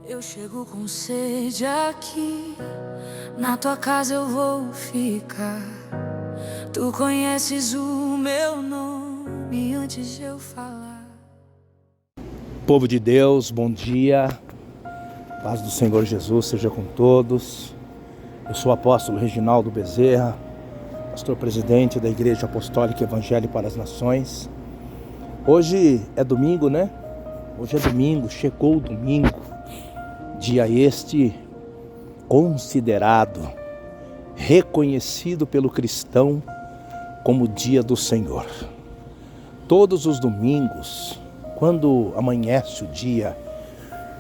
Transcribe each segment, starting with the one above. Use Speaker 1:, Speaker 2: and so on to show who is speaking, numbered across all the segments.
Speaker 1: Eu chego com sede aqui, na tua casa eu vou ficar. Tu conheces o meu nome antes de eu falar.
Speaker 2: Povo de Deus, bom dia. Paz do Senhor Jesus seja com todos. Eu sou o apóstolo Reginaldo Bezerra, pastor presidente da Igreja Apostólica Evangelho para as Nações. Hoje é domingo, né? Hoje é domingo, chegou o domingo. Dia este considerado, reconhecido pelo cristão como dia do Senhor. Todos os domingos, quando amanhece o dia,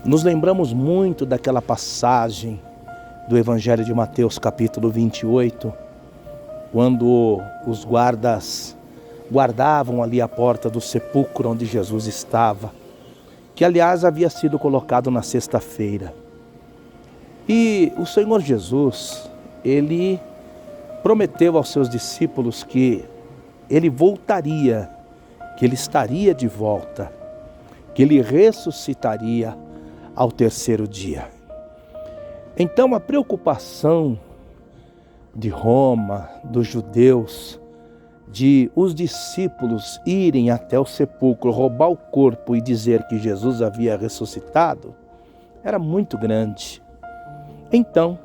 Speaker 2: nos lembramos muito daquela passagem do Evangelho de Mateus, capítulo 28, quando os guardas guardavam ali a porta do sepulcro onde Jesus estava, que aliás havia sido colocado na sexta-feira. E o Senhor Jesus, Ele prometeu aos seus discípulos que Ele voltaria, que Ele estaria de volta, que Ele ressuscitaria ao terceiro dia. Então a preocupação de Roma, dos judeus, de os discípulos irem até o sepulcro, roubar o corpo e dizer que Jesus havia ressuscitado, era muito grande. Então,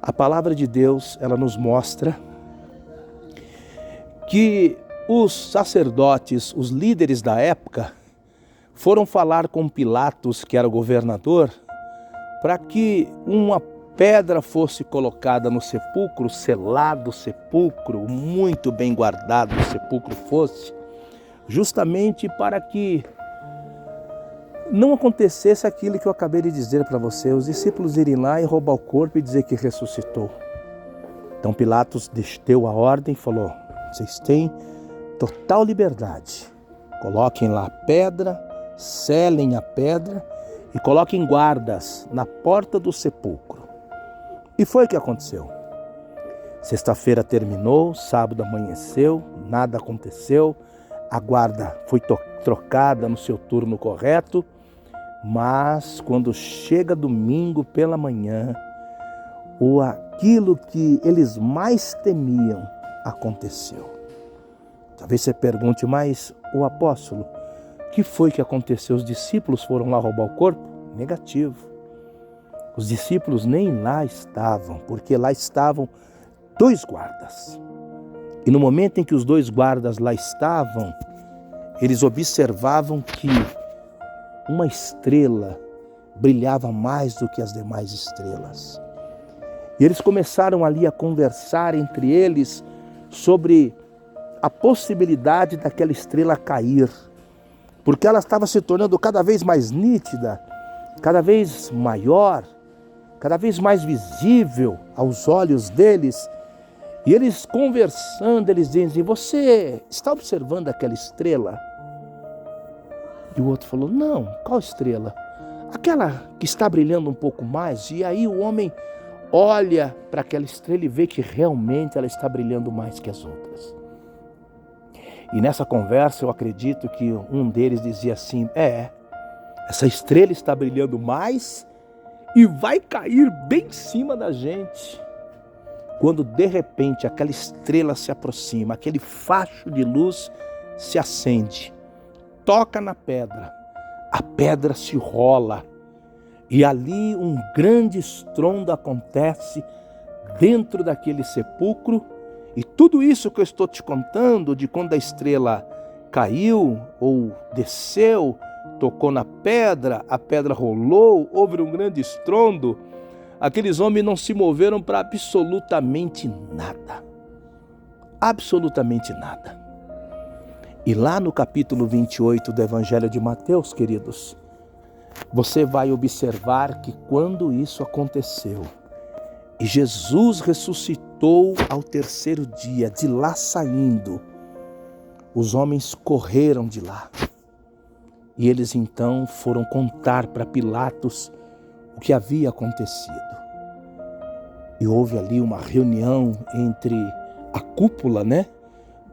Speaker 2: a palavra de Deus, ela nos mostra que os sacerdotes, os líderes da época, foram falar com Pilatos, que era o governador, para que uma pedra fosse colocada no sepulcro, selado o sepulcro, muito bem guardado o sepulcro fosse, justamente para que não acontecesse aquilo que eu acabei de dizer para você, os discípulos irem lá e roubar o corpo e dizer que ressuscitou. Então Pilatos deu a ordem e falou: vocês têm total liberdade, coloquem lá a pedra, selem a pedra e coloquem guardas na porta do sepulcro. E foi o que aconteceu. Sexta-feira terminou, sábado amanheceu, nada aconteceu, a guarda foi trocada no seu turno correto, mas quando chega domingo pela manhã, aquilo que eles mais temiam aconteceu. Talvez você pergunte, mas o apóstolo, o que foi que aconteceu? Os discípulos foram lá roubar o corpo? Negativo. Os discípulos nem lá estavam, porque lá estavam 2 guardas. E no momento em que os 2 guardas lá estavam, eles observavam que uma estrela brilhava mais do que as demais estrelas. E eles começaram ali a conversar entre eles sobre a possibilidade daquela estrela cair, porque ela estava se tornando cada vez mais nítida, cada vez maior, cada vez mais visível aos olhos deles. E eles conversando, eles dizem: você está observando aquela estrela? E o outro falou: não, qual estrela? Aquela que está brilhando um pouco mais. E aí o homem olha para aquela estrela e vê que realmente ela está brilhando mais que as outras. E nessa conversa eu acredito que um deles dizia assim: essa estrela está brilhando mais e vai cair bem em cima da gente. Quando de repente aquela estrela se aproxima, aquele facho de luz se acende, toca na pedra, a pedra se rola e ali um grande estrondo acontece dentro daquele sepulcro. E tudo isso que eu estou te contando, de quando a estrela caiu ou desceu, tocou na pedra, a pedra rolou, houve um grande estrondo, aqueles homens não se moveram para absolutamente nada. Absolutamente nada. E lá no capítulo 28 do Evangelho de Mateus, queridos, você vai observar que quando isso aconteceu, e Jesus ressuscitou ao terceiro dia, de lá saindo, os homens correram de lá. E eles então foram contar para Pilatos o que havia acontecido. E houve ali uma reunião entre a cúpula,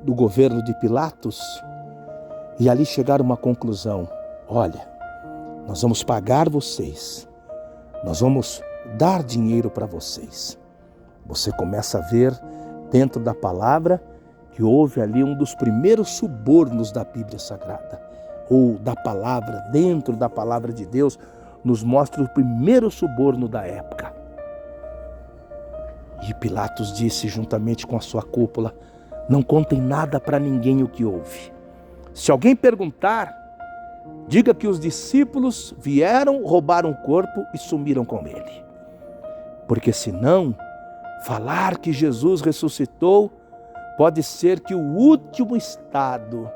Speaker 2: do governo de Pilatos. E ali chegaram a uma conclusão: olha, nós vamos pagar vocês, nós vamos dar dinheiro para vocês. Você começa a ver dentro da palavra que houve ali um dos primeiros subornos da Bíblia Sagrada, ou da palavra, dentro da palavra de Deus, nos mostra o primeiro suborno da época. E Pilatos disse, juntamente com a sua cúpula: não contem nada para ninguém o que houve. Se alguém perguntar, diga que os discípulos vieram, roubaram o corpo e sumiram com ele. Porque senão, falar que Jesus ressuscitou, pode ser que o último estado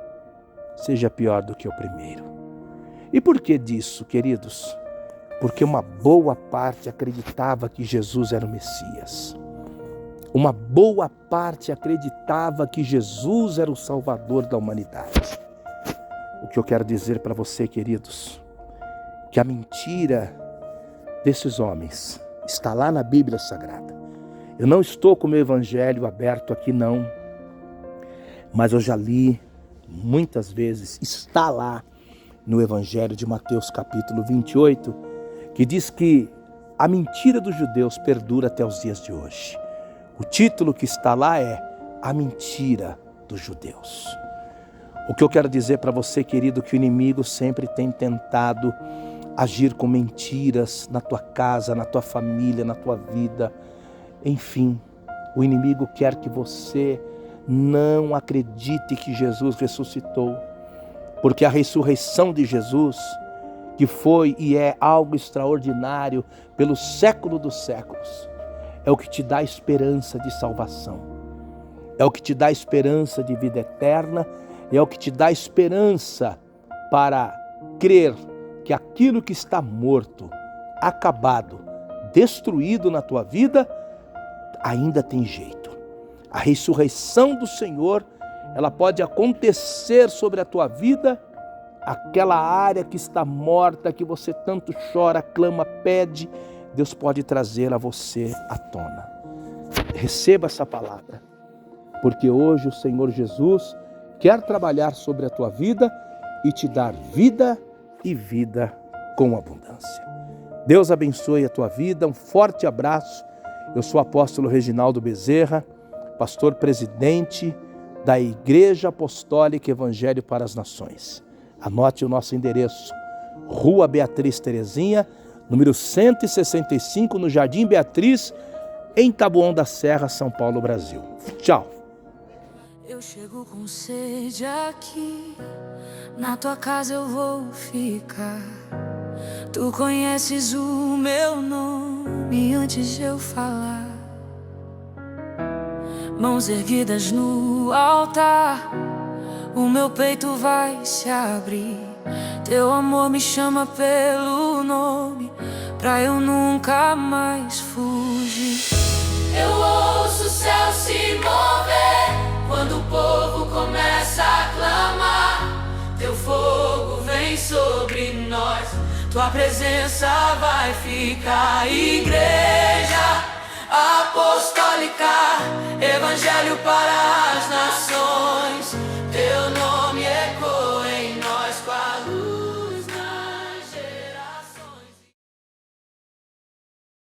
Speaker 2: seja pior do que o primeiro. E por que disso, queridos? Porque uma boa parte acreditava que Jesus era o Messias. Uma boa parte acreditava que Jesus era o Salvador da humanidade. O que eu quero dizer para você, queridos, que a mentira desses homens está lá na Bíblia Sagrada. Eu não estou com o meu evangelho aberto aqui, não. Mas eu já li muitas vezes, está lá no evangelho de Mateus capítulo 28, que diz que a mentira dos judeus perdura até os dias de hoje. O título que está lá é A Mentira dos Judeus. O que eu quero dizer para você, querido, que o inimigo sempre tem tentado agir com mentiras na tua casa, na tua família, na tua vida. Enfim, o inimigo quer que você não acredite que Jesus ressuscitou, porque a ressurreição de Jesus, que foi e é algo extraordinário pelo século dos séculos, é o que te dá esperança de salvação, é o que te dá esperança de vida eterna, é o que te dá esperança para crer que aquilo que está morto, acabado, destruído na tua vida, ainda tem jeito. A ressurreição do Senhor, ela pode acontecer sobre a tua vida, aquela área que está morta, que você tanto chora, clama, pede, Deus pode trazer a você à tona. Receba essa palavra, porque hoje o Senhor Jesus quer trabalhar sobre a tua vida e te dar vida e vida com abundância. Deus abençoe a tua vida, um forte abraço. Eu sou o apóstolo Reginaldo Bezerra, pastor presidente da Igreja Apostólica Evangelho para as Nações. Anote o nosso endereço: Rua Beatriz Terezinha, número 165, no Jardim Beatriz, em Taboão da Serra, São Paulo, Brasil. Tchau.
Speaker 1: Eu chego com sede aqui, na tua casa eu vou ficar. Tu conheces o meu nome antes de eu falar. Mãos erguidas no altar, o meu peito vai se abrir. Teu amor me chama pelo nome, pra eu nunca mais fugir. Eu ouço o céu se mover quando o povo começa a clamar. Teu fogo vem sobre nós, tua presença vai ficar. Igreja Apostólica, Evangelho para